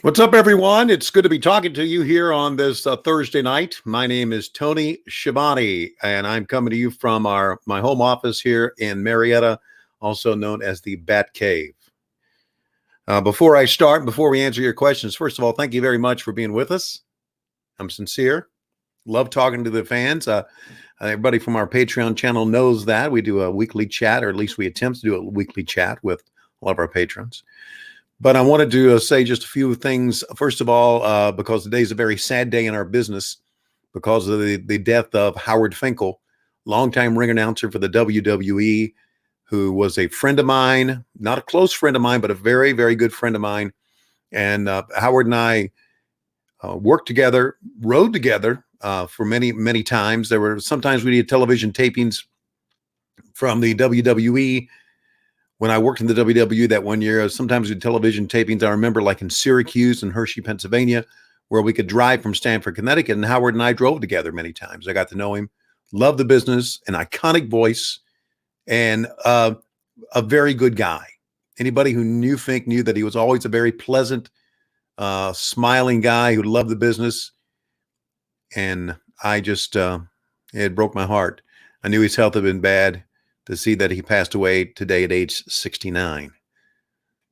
What's up, everyone? It's good to be talking to you here on this Thursday night. My name is Tony Schiavone, and I'm coming to you from my home office here in Marietta, also known as the Bat Cave. Before we answer your questions, first of all, thank you very much for being with us. I'm sincere. Love talking to the fans. Everybody from our Patreon channel knows that. We do a weekly chat, or at least we attempt to do a weekly chat with all of our patrons. But I wanted to say just a few things. First of all, because today's a very sad day in our business because of the death of Howard Finkel, longtime ring announcer for the WWE, who was a friend of mine, not a close friend of mine, but a very, very good friend of mine. And Howard and I worked together, rode together for many, many times. There were sometimes we did television tapings from the WWE. When I worked in the WWE that one year, sometimes we did television tapings. I remember like in Syracuse and Hershey, Pennsylvania, where we could drive from Stamford, Connecticut. And Howard and I drove together many times. I got to know him, loved the business, an iconic voice, and a very good guy. Anybody who knew Fink knew that he was always a very pleasant, smiling guy who loved the business. And I just, it broke my heart. I knew his health had been bad. To see that he passed away today at age 69.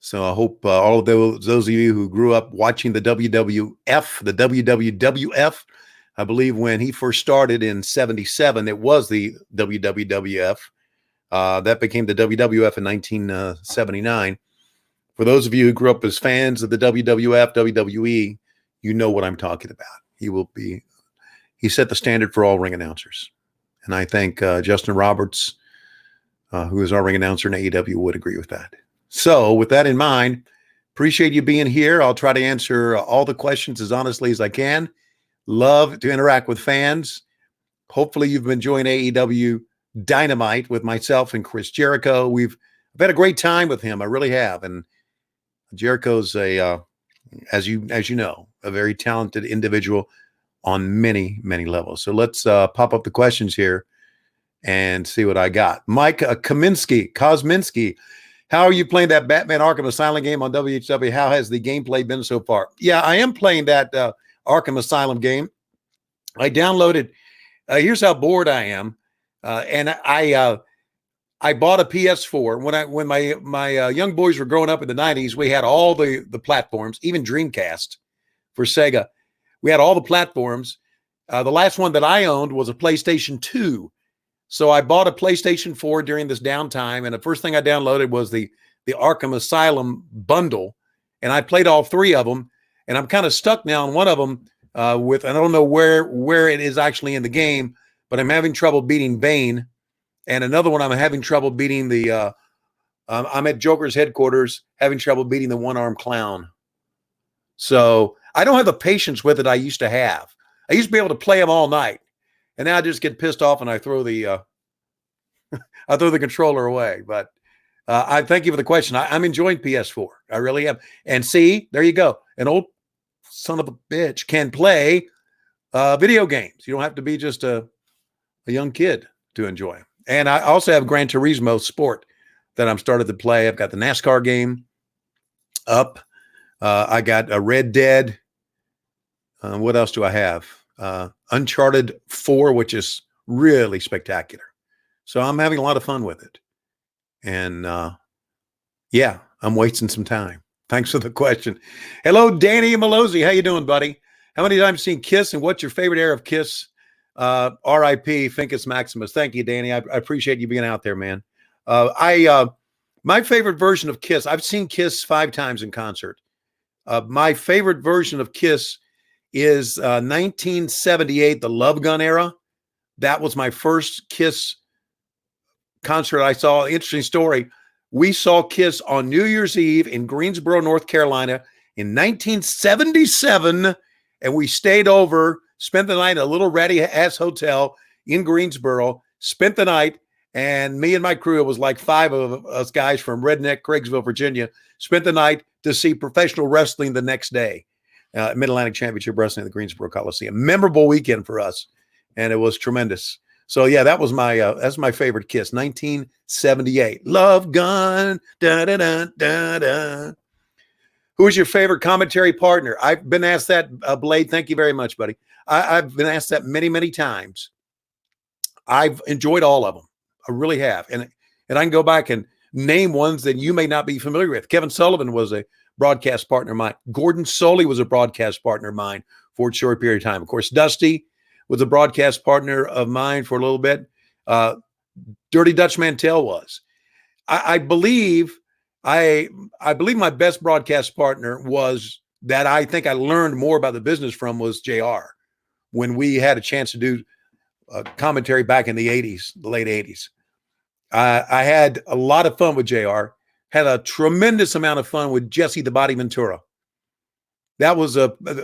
So I hope all of those of you who grew up watching the WWF, I believe when he first started in 77, it was the WWF. That became the WWF in 1979. For those of you who grew up as fans of the WWF, WWE, you know what I'm talking about. He set the standard for all ring announcers. And I think Justin Roberts, who is our ring announcer in AEW, would agree with that. So with that in mind, appreciate you being here. I'll try to answer all the questions as honestly as I can. Love to interact with fans. Hopefully you've been enjoying AEW Dynamite with myself and Chris Jericho. I've had a great time with him. I really have. And Jericho's as you know, a very talented individual on many, many levels. So let's pop up the questions here and see what I got. Mike Kosminski, how are you playing that Batman Arkham Asylum game on WHW? How has the gameplay been so far? Yeah, I am playing that Arkham Asylum game. I downloaded. Here's how bored I am, and I bought a PS4 when my young boys were growing up in the '90s. We had all the platforms, even Dreamcast for Sega. We had all the platforms. The last one that I owned was a PlayStation 2. So I bought a PlayStation 4 during this downtime, and the first thing I downloaded was the Arkham Asylum bundle, and I played all three of them, and I'm kind of stuck now on one of them I don't know where it is actually in the game, but I'm having trouble beating Bane, and another one I'm having trouble beating I'm at Joker's headquarters, having trouble beating the one-armed clown. So I don't have the patience with it I used to have. I used to be able to play them all night. And now I just get pissed off and I throw the controller away. But I thank you for the question. I'm enjoying PS4. I really am. And see, there you go. An old son of a bitch can play video games. You don't have to be just a young kid to enjoy. And I also have Gran Turismo Sport that I'm started to play. I've got the NASCAR game up. I got a Red Dead. What else do I have? Uncharted 4, which is really spectacular. So I'm having a lot of fun with it. And yeah, I'm wasting some time. Thanks for the question. Hello, Danny Malozzi. How you doing, buddy? How many times have you seen Kiss, and what's your favorite era of Kiss? R.I.P. Finkus Maximus. Thank you, Danny. I appreciate you being out there, man. My favorite version of Kiss, I've seen Kiss 5 times in concert. My favorite version of Kiss is 1978, the Love Gun era. That was my first Kiss concert I saw. Interesting story. We saw Kiss on New Year's Eve in Greensboro, North Carolina in 1977, and we stayed over, spent the night at a little ratty-ass hotel in Greensboro, spent the night, and me and my crew, it was like 5 of us guys from Redneck, Craigsville, Virginia, spent the night to see professional wrestling the next day. Mid-Atlantic Championship Wrestling at the Greensboro Coliseum. Memorable weekend for us, and it was tremendous. So yeah, that was that's my favorite Kiss, 1978. Love Gun, da da da da da. Who is your favorite commentary partner? I've been asked that, Blade. Thank you very much, buddy. I've been asked that many, many times. I've enjoyed all of them. I really have. And I can go back and name ones that you may not be familiar with. Kevin Sullivan was a broadcast partner of mine. Gordon Soley was a broadcast partner of mine for a short period of time. Of course, Dusty was a broadcast partner of mine for a little bit. Dirty Dutch Mantell was. I believe my best broadcast partner was that I think I learned more about the business from was JR, when we had a chance to do commentary back in the 80s, the late 80s. I had a lot of fun with JR, had a tremendous amount of fun with Jesse the Body Ventura. That was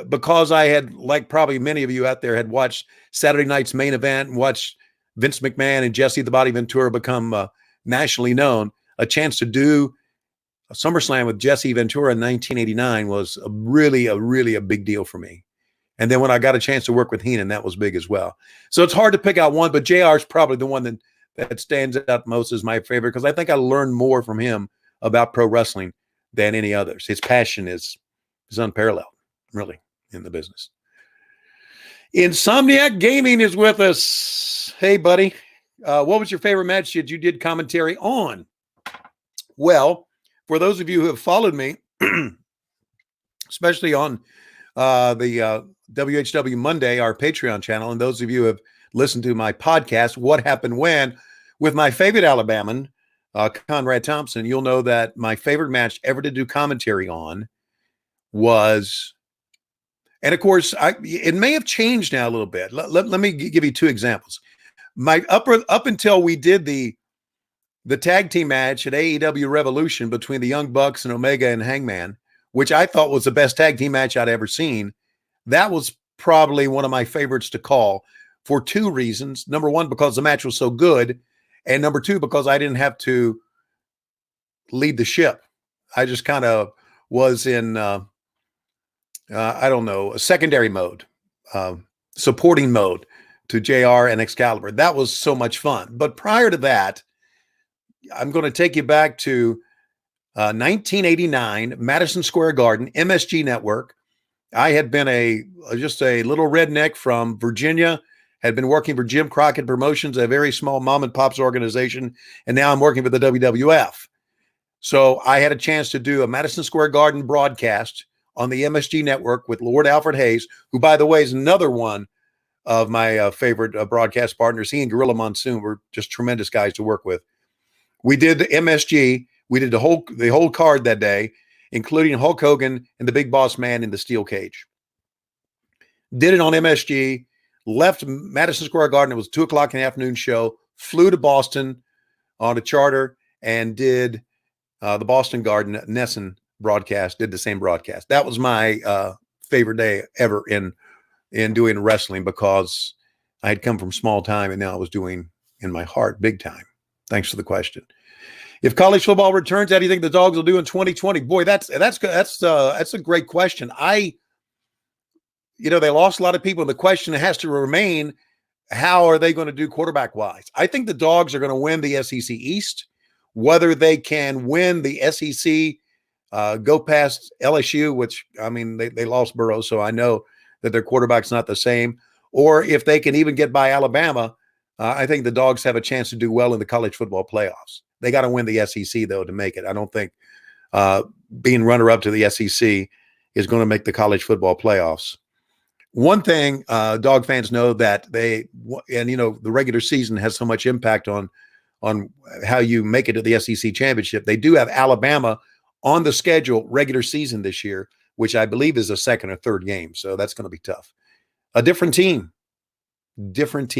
because I had, like probably many of you out there, had watched Saturday Night's Main Event and watched Vince McMahon and Jesse the Body Ventura become nationally known. A chance to do a SummerSlam with Jesse Ventura in 1989 was really a big deal for me. And then when I got a chance to work with Heenan, that was big as well. So it's hard to pick out one, but JR is probably the one that stands out most as my favorite, because I think I learned more from him about pro wrestling than any others. His passion is unparalleled, really, in the business. Insomniac Gaming is with us. Hey, buddy. What was your favorite match that you did commentary on? Well, for those of you who have followed me, especially on the WHW Monday, our Patreon channel, and those of you who have listened to my podcast, What Happened When, with my favorite Alabaman, Conrad Thompson, you'll know that my favorite match ever to do commentary on was, and of course, it may have changed now a little bit. Let me give you two examples. Up until we did the tag team match at AEW Revolution between the Young Bucks and Omega and Hangman, which I thought was the best tag team match I'd ever seen. That was probably one of my favorites to call for two reasons. Number one, because the match was so good. And number two, because I didn't have to lead the ship. I just kind of was in, I don't know, a secondary mode, supporting mode to JR and Excalibur. That was so much fun. But prior to that, I'm going to take you back to 1989, Madison Square Garden, MSG Network. I had been just a little redneck from Virginia, had been working for Jim Crockett Promotions, a very small mom and pops organization, and now I'm working for the WWF. So I had a chance to do a Madison Square Garden broadcast on the MSG Network with Lord Alfred Hayes, who, by the way, is another one of my favorite broadcast partners. He and Gorilla Monsoon were just tremendous guys to work with. We did the MSG. We did the whole card that day, including Hulk Hogan and the Big Boss Man in the steel cage. Did it on MSG, left Madison Square Garden. It was 2:00 in the afternoon show, flew to Boston on a charter and did the Boston Garden Nesson broadcast, did the same broadcast. That was my favorite day ever in doing wrestling, because I had come from small time and now I was doing, in my heart, big time. Thanks for the question. If college football returns, how do you think the Dogs will do in 2020? Boy, that's a great question. They lost a lot of people. And the question has to remain, how are they going to do quarterback wise? I think the Dogs are going to win the SEC East. Whether they can win the SEC, go past LSU, which, I mean, they lost Burrow, so I know that their quarterback's not the same, or if they can even get by Alabama, I think the Dogs have a chance to do well in the college football playoffs. They got to win the SEC, though, to make it. I don't think being runner-up to the SEC is going to make the college football playoffs. One thing Dog fans know that the regular season has so much impact on how you make it to the SEC championship. They do have Alabama on the schedule regular season this year, which I believe is a second or third game. So that's going to be tough. A different team, different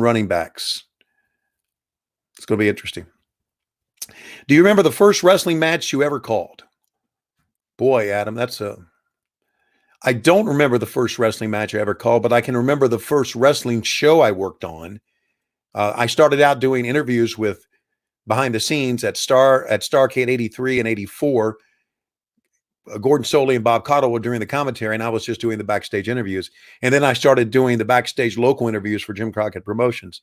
running backs. It's going to be interesting. Do you remember the first wrestling match you ever called? Boy, Adam, I don't remember the first wrestling match I ever called, but I can remember the first wrestling show I worked on. I started out doing interviews with behind the scenes at Starrcade 83 and 84. Gordon Soley and Bob Cottle were doing the commentary, and I was just doing the backstage interviews. And then I started doing the backstage local interviews for Jim Crockett Promotions.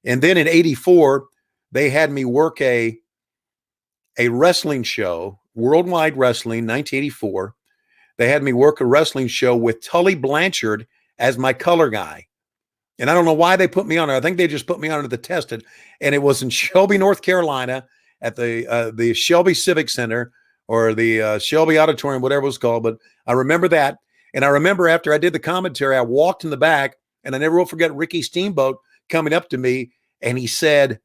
And then in 84, they had me work a wrestling show Worldwide Wrestling, 1984. They had me work a wrestling show with Tully Blanchard as my color guy. And I don't know why they put me on it. I think they just put me on it to test it. And it was in Shelby, North Carolina at the Shelby Civic Center or the Shelby Auditorium, whatever it was called. But I remember that. And I remember after I did the commentary, I walked in the back, and I never will forget Ricky Steamboat coming up to me, and he said,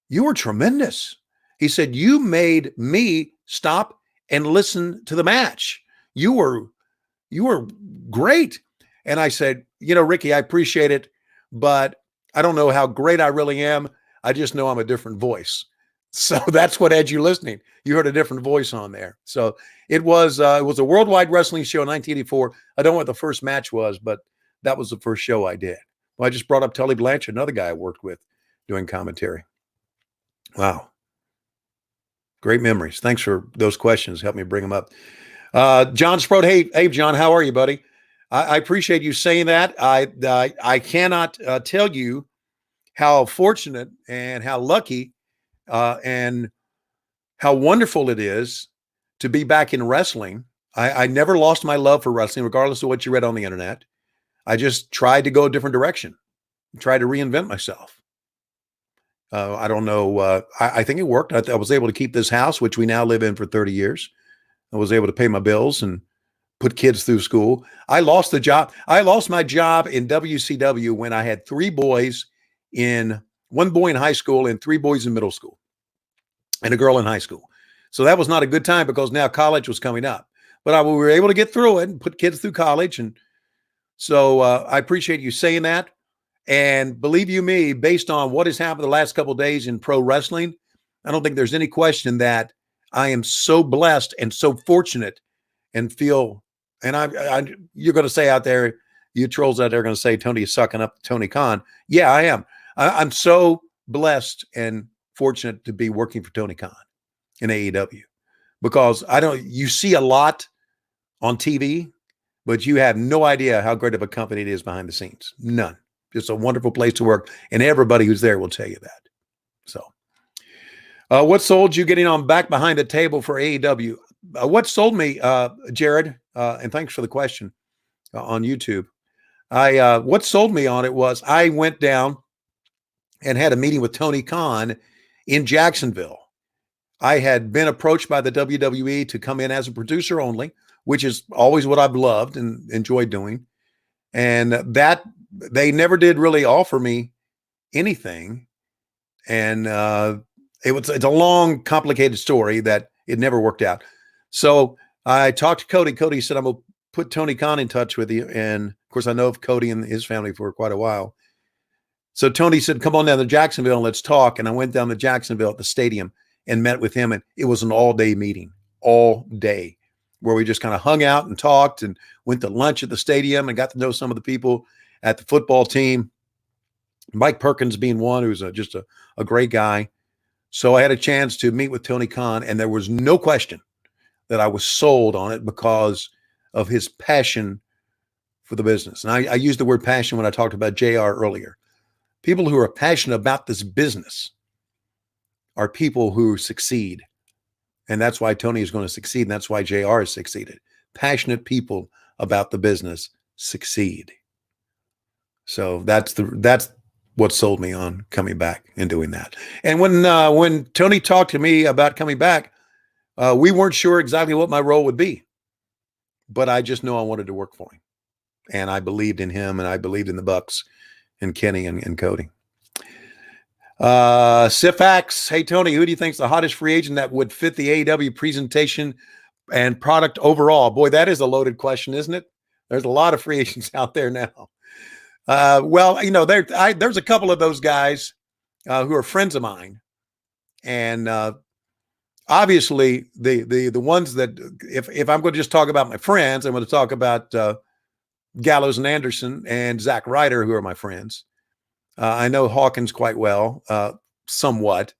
"You were tremendous." He said, "You made me stop and listen to the match. You were great." And I said, "Ricky, I appreciate it, but I don't know how great I really am. I just know I'm a different voice." So that's what had you listening. You heard a different voice on there. So it was a Worldwide Wrestling show in 1984. I don't know what the first match was, but that was the first show I did. Well, I just brought up Tully Blanchard, another guy I worked with doing commentary. Wow. Great memories. Thanks for those questions. Help me bring them up. John Sprode. Hey, John, how are you, buddy? I appreciate you saying that. I cannot tell you how fortunate and how lucky and how wonderful it is to be back in wrestling. I never lost my love for wrestling, regardless of what you read on the internet. I just tried to go a different direction, tried to reinvent myself. I don't know. I think it worked. I was able to keep this house, which we now live in for 30 years. I was able to pay my bills and put kids through school. I lost the job. I lost my job in WCW when I had one boy in high school and 3 boys in middle school and a girl in high school. So that was not a good time because now college was coming up. But we were able to get through it and put kids through college. And so I appreciate you saying that. And believe you me, based on what has happened the last couple of days in pro wrestling, I don't think there's any question that I am so blessed and so fortunate and feel, and you're going to say out there, you trolls out there are going to say Tony is sucking up Tony Khan. Yeah, I am. I'm so blessed and fortunate to be working for Tony Khan in AEW because you see a lot on TV, but you have no idea how great of a company it is behind the scenes. None. It's a wonderful place to work, and everybody who's there will tell you that. So, what sold you getting on back behind the table for AEW? What sold me, Jared, and thanks for the question on YouTube. What sold me on it was I went down and had a meeting with Tony Khan in Jacksonville. I had been approached by the WWE to come in as a producer only, which is always what I've loved and enjoyed doing. And that they never did really offer me anything. And it's a long, complicated story that it never worked out. So I talked to Cody. Cody said, "I'm going to put Tony Khan in touch with you." And of course, I know of Cody and his family for quite a while. So Tony said, "Come on down to Jacksonville and let's talk." And I went down to Jacksonville at the stadium and met with him. And it was an all-day meeting, all day, where we just kind of hung out and talked and went to lunch at the stadium and got to know some of the people at the football team. Mike Perkins being one, who's just a great guy. So I had a chance to meet with Tony Khan, and there was no question that I was sold on it because of his passion for the business. And I used the word passion when I talked about JR earlier. People who are passionate about this business are people who succeed. And that's why Tony is going to succeed. And that's why JR has succeeded. Passionate people about the business succeed. So that's what sold me on coming back and doing that. And when Tony talked to me about coming back, we weren't sure exactly what my role would be, but I just know I wanted to work for him, and I believed in him, and I believed in the Bucks and Kenny and Cody. Syph Ax. Hey Tony, who do you think's the hottest free agent that would fit the AEW presentation and product overall? Boy, that is a loaded question, isn't it? There's a lot of free agents out there now. Well, there's a couple of those guys who are friends of mine, and obviously the ones that if I'm going to just talk about my friends, I'm going to talk about Gallows and Anderson and Zack Ryder, who are my friends. I know Hawkins quite well, somewhat,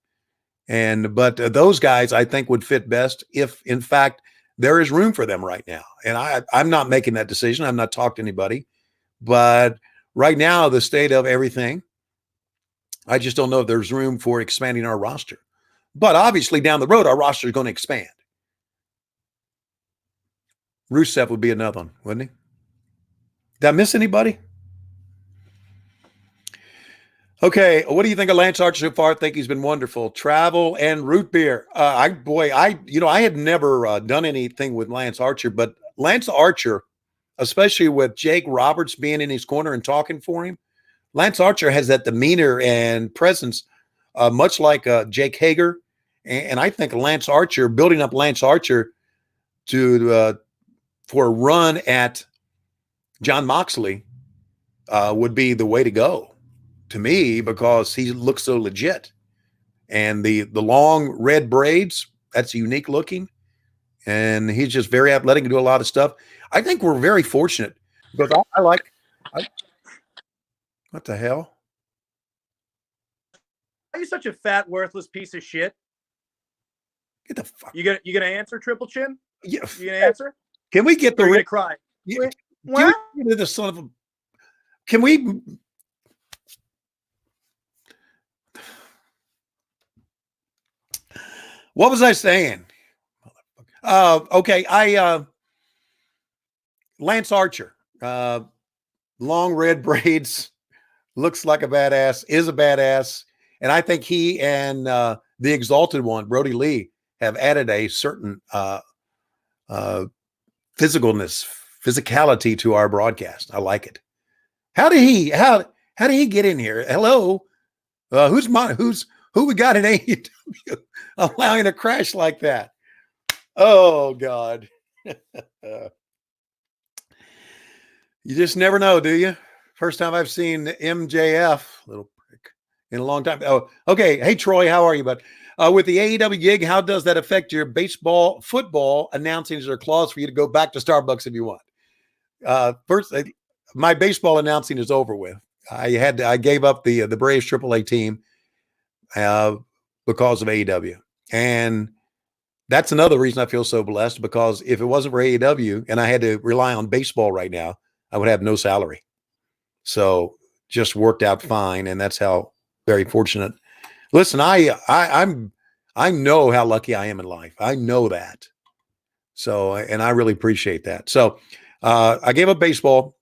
but those guys I think would fit best if, in fact, there is room for them right now. And I'm not making that decision. I'm not talking to anybody, but right now, the state of everything, I just don't know if there's room for expanding our roster. But obviously down the road, our roster is going to expand. Rusev would be another one, wouldn't he? Did I miss anybody? Okay, what do you think of Lance Archer so far? I think he's been wonderful. Travel and root beer. I had never done anything with Lance Archer, but Lance Archer, especially with Jake Roberts being in his corner and talking for him, Lance Archer has that demeanor and presence, much like Jake Hager. And I think Lance Archer, building up Lance Archer to for a run at Jon Moxley would be the way to go to me, because he looks so legit. And the long red braids, that's unique looking. And he's just very athletic and do a lot of stuff. I think we're very fortunate because what the hell? Are you such a fat, worthless piece of shit? Get the fuck. You gonna answer, Triple Chin? Yeah. You gonna answer? Can we get the gonna cry? Yeah. What? The son of a. Can we? What was I saying? Okay, Lance Archer, long red braids, looks like a badass, is a badass, and I think he and the Exalted One, Brody Lee, have added a certain physicality to our broadcast. I like it. How did he get in here? Hello, who we got in AEW allowing a crash like that? Oh God. You just never know, do you? First time I've seen MJF, little prick, in a long time. Oh, okay. Hey Troy, how are you, bud? With the AEW gig, how does that affect your football announcing? Is there a clause for you to go back to Starbucks if you want? First, my baseball announcing is over with. I gave up the Braves AAA team because of AEW. And that's another reason I feel so blessed, because if it wasn't for AEW and I had to rely on baseball right now, I would have no salary. So just worked out fine. And that's how very fortunate. Listen, I know how lucky I am in life. I know that. So, and I really appreciate that. So I gave up baseball.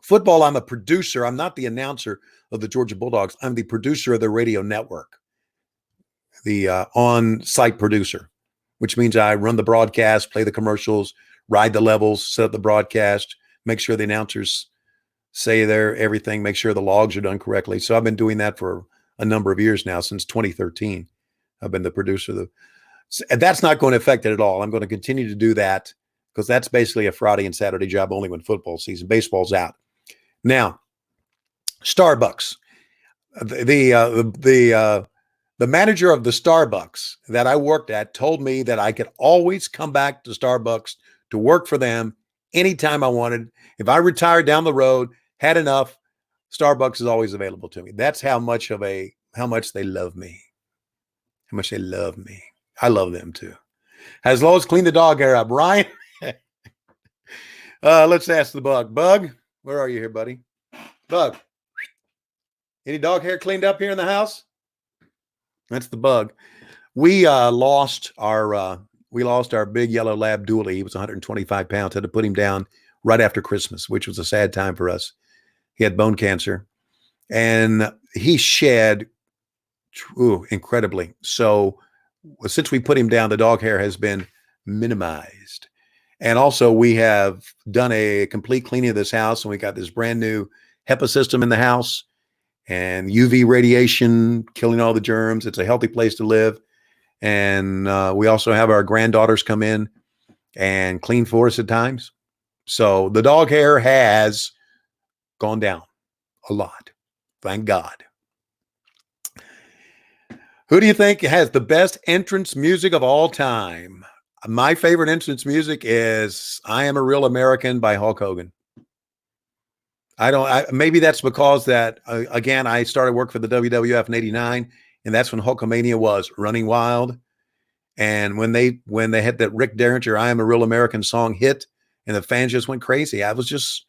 Football, I'm a producer. I'm not the announcer of the Georgia Bulldogs. I'm the producer of the radio network, the on-site producer, which means I run the broadcast, play the commercials, ride the levels, set up the broadcast, make sure the announcers say everything, make sure the logs are done correctly. So I've been doing that for a number of years now, since 2013. I've been the producer. That's not going to affect it at all. I'm going to continue to do that because that's basically a Friday and Saturday job only when football season. Baseball's out. Now, Starbucks, the manager of the Starbucks that I worked at told me that I could always come back to Starbucks to work for them anytime I wanted. If I retired down the road, had enough, Starbucks is always available to me. That's how much they love me. How much they love me. I love them too. As long as clean the dog hair up, Ryan. Let's ask the Bug. Bug, where are you here, buddy? Bug. Any dog hair cleaned up here in the house? That's the Bug. We lost our big yellow lab Dooley. He was 125 pounds. Had to put him down right after Christmas, which was a sad time for us. He had bone cancer, and he shed incredibly. So since we put him down, the dog hair has been minimized. And also we have done a complete cleaning of this house, and we got this brand new HEPA system in the house and UV radiation killing all the germs. It's a healthy place to live. And we also have our granddaughters come in and clean for us at times. So the dog hair has gone down a lot. Thank God. Who do you think has the best entrance music of all time? My favorite entrance music is I Am a Real American by Hulk Hogan. Maybe that's because that, again, I started work for the WWF in '89, and that's when Hulkamania was running wild. And when they had that Rick Derringer I Am a Real American song hit, and the fans just went crazy, I was just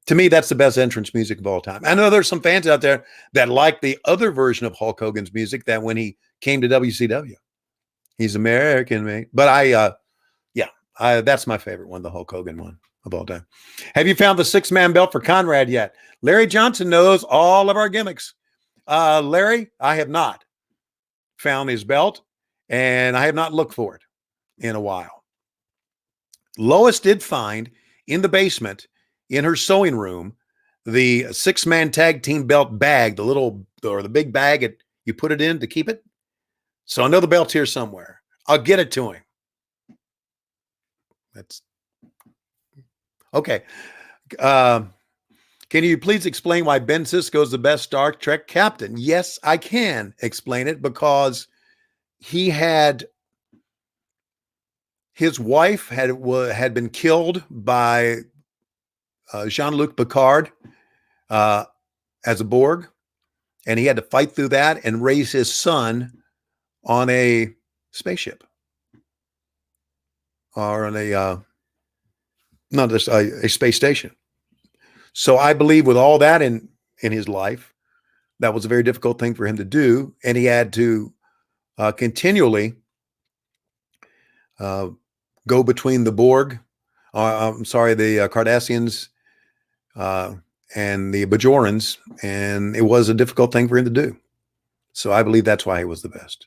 To me, that's the best entrance music of all time. I know there's some fans out there that like the other version of Hulk Hogan's music that when he came to WCW, he's American, mate. But that's my favorite one, the Hulk Hogan one of all time. Have you found the 6-man belt for Conrad yet? Larry Johnson knows all of our gimmicks. Larry, I have not found his belt, and I have not looked for it in a while. Lois did find in the basement, in her sewing room, the 6-man tag team belt bag, the big bag you put it in to keep it. So I know the belt's here somewhere. I'll get it to him. That's okay. Can you please explain why Ben Sisko is the best Star Trek captain? Yes, I can explain it because his wife had been killed by Jean-Luc Picard as a Borg, and he had to fight through that and raise his son on a spaceship or on a space station. So I believe with all that in his life, that was a very difficult thing for him to do, and he had to continually go between the Borg, the Cardassians and the Bajorans, and it was a difficult thing for him to do. So I believe that's why he was the best.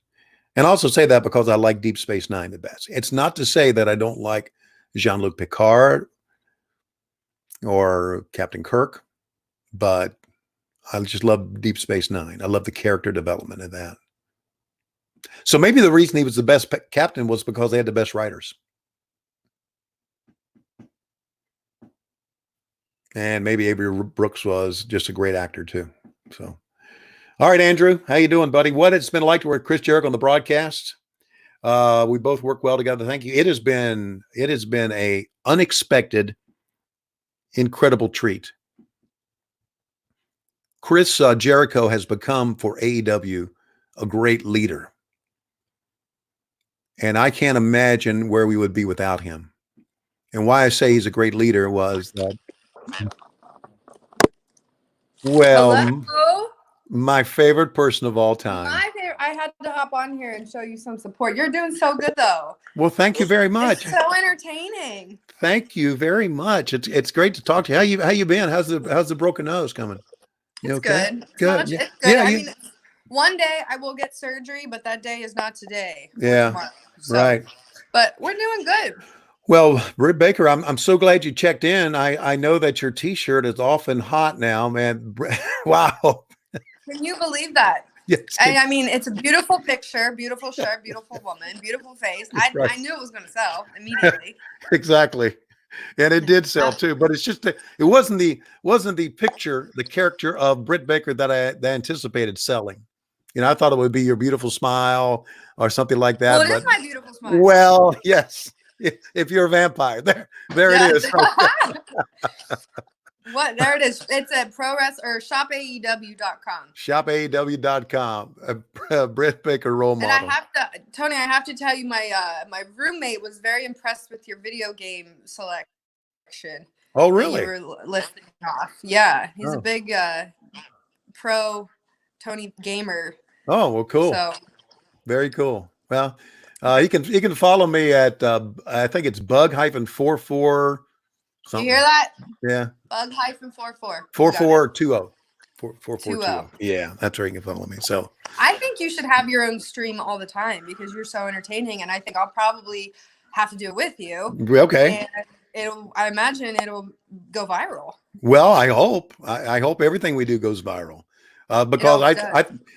And I also say that because I like Deep Space Nine the best. It's not to say that I don't like Jean-Luc Picard or Captain Kirk, but I just love Deep Space Nine. I love the character development of that. So maybe the reason he was the best captain was because they had the best writers. And maybe Avery Brooks was just a great actor too. So, all right, Andrew, how you doing, buddy? What it's been like to work with Chris Jericho on the broadcast? We both work well together. Thank you. It has been a unexpected, incredible treat. Chris Jericho has become for AEW a great leader. And I can't imagine where we would be without him. And why I say he's a great leader was that, well, hello? My favorite person of all time. My favorite. I had to hop on here and show you some support. You're doing so good, though. Well, thank you very much. It's so entertaining. Thank you very much. It's great to talk to you. How you been? How's the broken nose coming? You it's okay? good. Good. It's good. Yeah, I mean, one day I will get surgery, but that day is not today. Yeah. Tomorrow. So, right. But we're doing good. Well, Britt Baker, I'm so glad you checked in. I know that your T-shirt is often hot now, man. Wow. Can you believe that? Yes. I mean, it's a beautiful picture, beautiful shirt, beautiful woman, beautiful face. Right. I knew it was going to sell immediately. Exactly. And it did sell too, but it's just it wasn't the picture, the character of Britt Baker that I anticipated selling. You know, I thought it would be your beautiful smile or something like that. Well, it is my beautiful smile. Well, yes. If you're a vampire, there it is. What? There it is. It's at shopaew.com. Shopaew.com. Britt Baker role model. And Tony, I have to tell you, my roommate was very impressed with your video game selection. Oh, really? You were listing off. Yeah, he's a big pro Tony gamer. Oh, well, cool. So very cool. Well, you can follow me at I think it's bug-44. Something. You hear that? Yeah. Bug-44. 4420. 4420. Yeah, that's where you can follow me. So I think you should have your own stream all the time because you're so entertaining, and I think I'll probably have to do it with you. Okay. And I imagine it'll go viral. Well, I hope. I hope everything we do goes viral. Because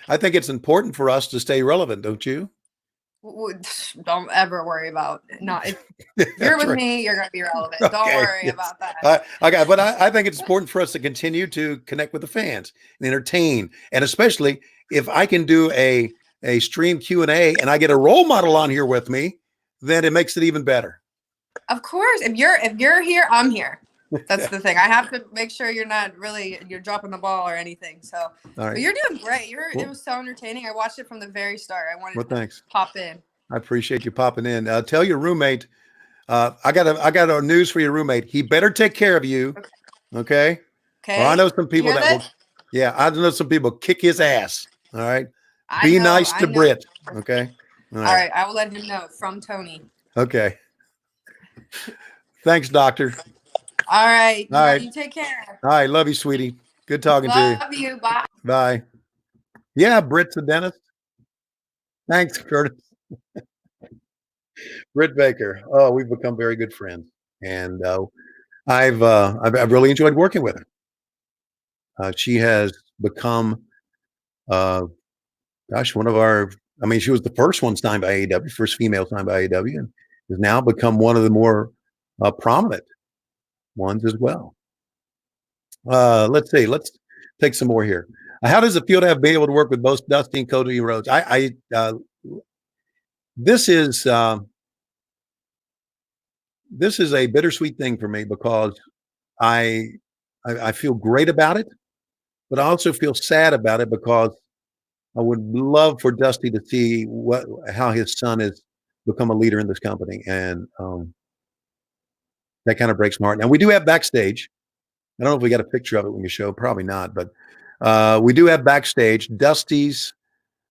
I think it's important for us to stay relevant, don't you? Don't ever worry about not. If you're with me, you're going to be relevant. Okay, don't worry yes. about that. But I think it's important for us to continue to connect with the fans and entertain, and especially if I can do a stream Q&A and I get a role model on here with me, then it makes it even better. Of course, if you're here, I'm here. That's the thing. I have to make sure you're dropping the ball or anything. So, but you're doing great. It was so entertaining. I watched it from the very start. I wanted to pop in. I appreciate you popping in. Tell your roommate. I got a news for your roommate. He better take care of you. Okay. Okay. Well, I know some people hear that will. this? Yeah, I know some people kick his ass. All right. I Be know, nice I to know. Brit. Okay. All right. I will let him know from Tony. Okay. Thanks, doctor. All right. All right. You take care. All right. Love you, sweetie. Good talking to you. Love you. Bye. Bye. Yeah, Brit's the dentist. Thanks, Curtis. Britt Baker. Oh, we've become very good friends, and I've really enjoyed working with her. She has become, one of our. I mean, she was the first one signed by AEW, first female signed by AEW, and has now become one of the more prominent ones as well. Let's see. Let's take some more here. How does it feel to have been able to work with both Dusty and Cody Rhodes? This is a bittersweet thing for me because I feel great about it, but I also feel sad about it because I would love for Dusty to see how his son has become a leader in this company, and that kind of breaks my heart. Now we do have backstage. I don't know if we got a picture of it when you show, probably not, but we do have backstage. Dusty's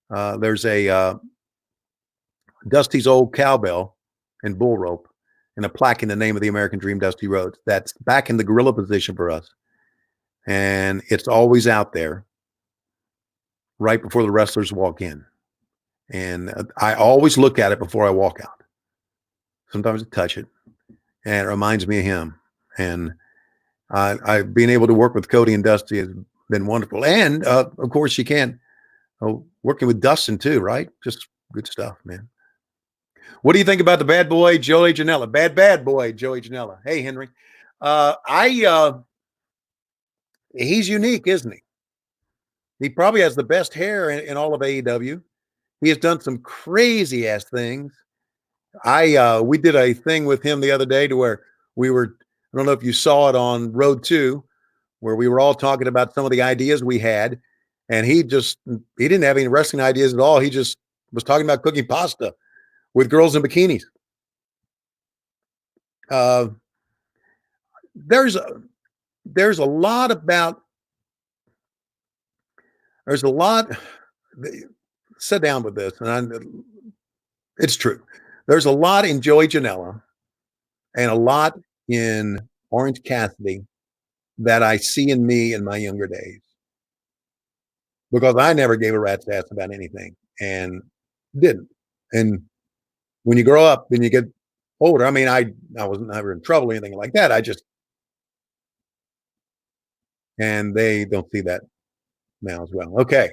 there's a Dusty's old cowbell and bull rope and a plaque in the name of the American Dream, Dusty Rhodes. That's back in the gorilla position for us. And it's always out there right before the wrestlers walk in. And I always look at it before I walk out. Sometimes I touch it, and it reminds me of him. And I've been able to work with Cody and Dusty has been wonderful. And of course, you can working with Dustin too, right? Just good stuff, man. What do you think about the bad boy, Joey Janela? Bad boy, Joey Janela. Hey, Henry. He's unique, isn't he? He probably has the best hair in all of AEW. He has done some crazy ass things. We did a thing with him the other day to where I don't know if you saw it on Road 2, where we were all talking about some of the ideas we had. And he didn't have any wrestling ideas at all. He just was talking about cooking pasta with girls in bikinis. There's a lot. Sit down with this, and it's true. There's a lot in Joey Janela and a lot in Orange Cassidy that I see in me in my younger days, because I never gave a rat's ass about anything and didn't. And when you grow up and you get older, I mean, I was never in trouble or anything like that. And they don't see that now as well. Okay.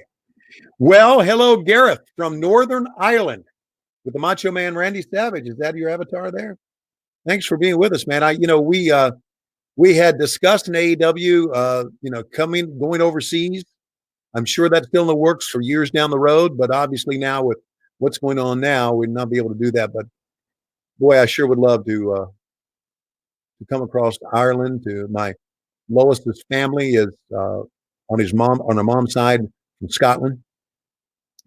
Well, hello, Gareth from Northern Ireland with the Macho Man Randy Savage. Is that your avatar there? Thanks for being with us, man. We had discussed in AEW, going overseas. I'm sure that's still in the works for years down the road, but obviously now with what's going on now, we'd not be able to do that. But boy, I sure would love to come across to Ireland. To my Lois's family is on her mom's side from Scotland,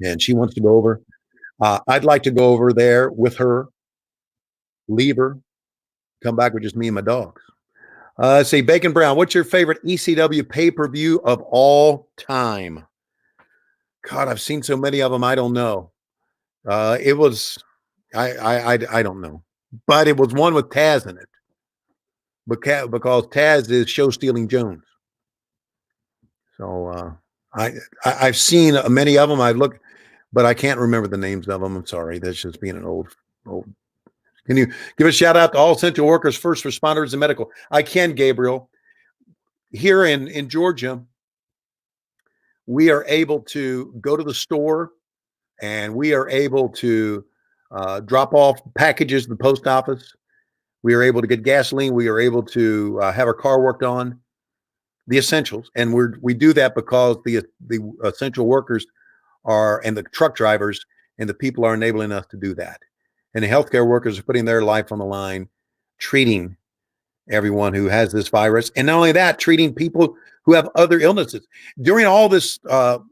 and she wants to go over. I'd like to go over there with her, leave her, come back with just me and my dogs. Let's see, Bacon Brown, what's your favorite ECW pay-per-view of all time? God, I've seen so many of them, I don't know. It was, I don't know. But it was one with Taz in it. Because Taz is show-stealing Jones. So I've seen many of them. I've looked, but I can't remember the names of them. I'm sorry. That's just being an old. Can you give a shout out to all essential workers, first responders, and medical? I can, Gabriel. Here in Georgia, we are able to go to the store and we are able to drop off packages to the post office. We are able to get gasoline. We are able to have our car worked on, the essentials. And we do that because the essential workers and the truck drivers and the people are enabling us to do that. And the healthcare workers are putting their life on the line, treating everyone who has this virus. And not only that, treating people who have other illnesses. During all this, and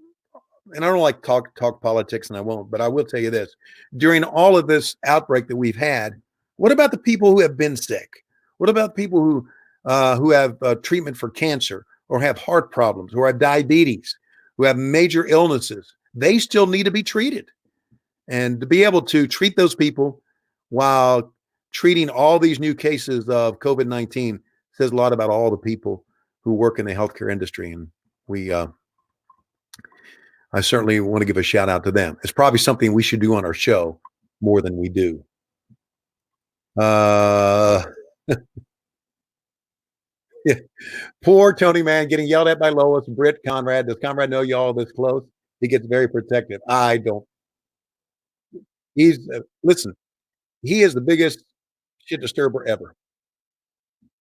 I don't like talk politics, and I won't, but I will tell you this. During all of this outbreak that we've had, what about the people who have been sick? What about people who have treatment for cancer? or have heart problems or have diabetes, who have major illnesses, they still need to be treated. And to be able to treat those people while treating all these new cases of COVID-19 says a lot about all the people who work in the healthcare industry. And I certainly want to give a shout out to them. It's probably something we should do on our show more than we do. Yeah. Poor Tony, man, getting yelled at by Lois, Britt, Conrad. Does Conrad know y'all this close? He gets very protective. I don't. He's listen. He is the biggest shit disturber ever.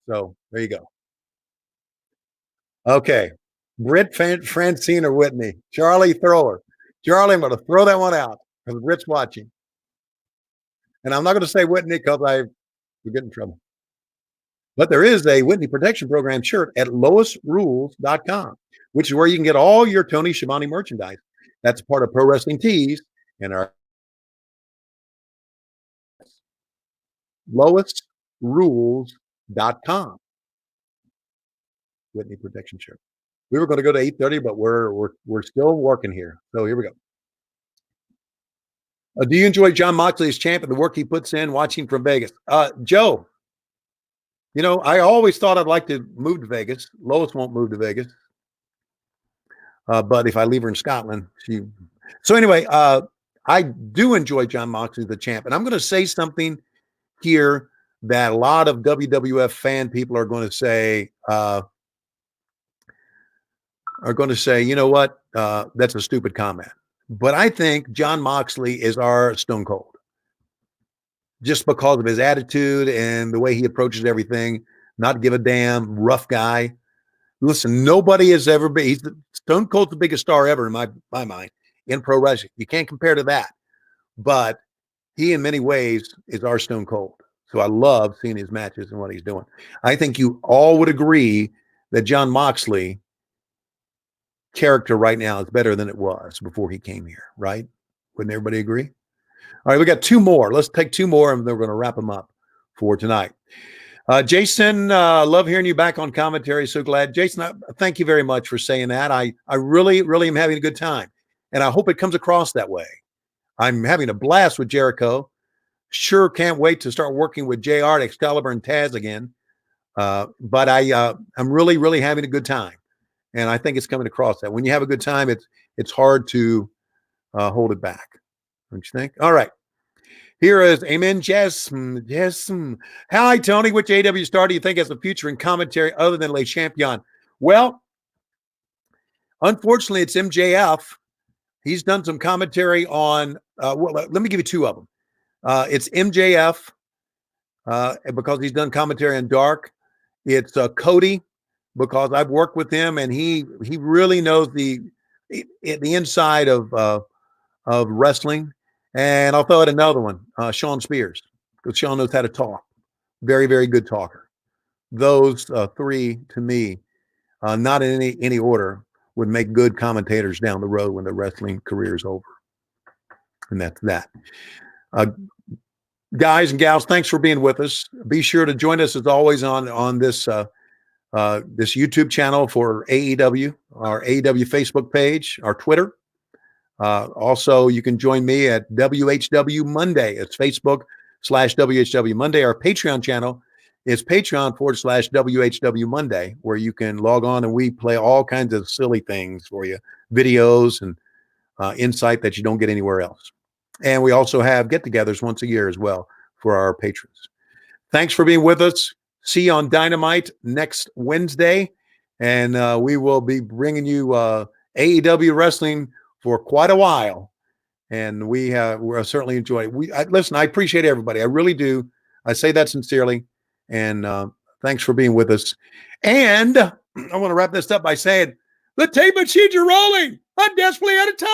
So there you go. Okay, Britt, Francine, or Whitney. Charlie, throw her. Charlie, I'm going to throw that one out because Britt's watching, and I'm not going to say Whitney because I would get in trouble. But there is a Whitney Protection Program shirt at LoisRules.com, which is where you can get all your Tony Schiavone merchandise. That's part of Pro Wrestling Tees and our LoisRules.com. Whitney Protection shirt. We were going to go to 8:30, but we're still working here. So here we go. Do you enjoy Jon Moxley as champ and the work he puts in watching from Vegas? Joe, you know, I always thought I'd like to move to Vegas. Lois won't move to Vegas. But if I leave her in Scotland, so anyway, I do enjoy Jon Moxley as the champ. And I'm going to say something here that a lot of WWF fan people are going to say, you know what? That's a stupid comment. But I think Jon Moxley is our Stone Cold. Just because of his attitude and the way he approaches everything, not give a damn, rough guy. Listen, nobody has ever been. Stone Cold's the biggest star ever in my mind in pro wrestling. You can't compare to that. But he, in many ways, is our Stone Cold. So I love seeing his matches and what he's doing. I think you all would agree that Jon Moxley character right now is better than it was before he came here, right? Wouldn't everybody agree? All right, we got two more. Let's take two more, and then we're going to wrap them up for tonight. Jason, love hearing you back on commentary. So glad. Jason, thank you very much for saying that. I really, really am having a good time, and I hope it comes across that way. I'm having a blast with Jericho. Sure can't wait to start working with JR, Excalibur, and Taz again. But I'm really, really having a good time, and I think it's coming across that. When you have a good time, it's hard to hold it back. Don't you think? All right. Here is Amen Jasmine. Hi, Tony. Which AEW star do you think has a future in commentary other than Le Champion? Well, unfortunately, it's MJF. He's done some commentary on, let me give you two of them. It's MJF because he's done commentary on Dark. It's Cody because I've worked with him and he really knows the inside of wrestling. And I'll throw out another one, Sean Spears, because Sean knows how to talk. Very, very good talker. Those three, to me, not in any order, would make good commentators down the road when the wrestling career is over. And that's that. Guys and gals, thanks for being with us. Be sure to join us as always on this this YouTube channel for AEW, our AEW Facebook page, our Twitter. Also, you can join me at WHW Monday. It's Facebook/WHW Monday. Our Patreon channel is Patreon/WHW Monday, where you can log on and we play all kinds of silly things for you, videos and insight that you don't get anywhere else. And we also have get-togethers once a year as well for our patrons. Thanks for being with us. See you on Dynamite next Wednesday. And we will be bringing you AEW wrestling for quite a while. And we're certainly enjoying it. Listen, I appreciate everybody. I really do. I say that sincerely. And thanks for being with us. And I want to wrap this up by saying, the tape machines are rolling. I'm desperately out of time.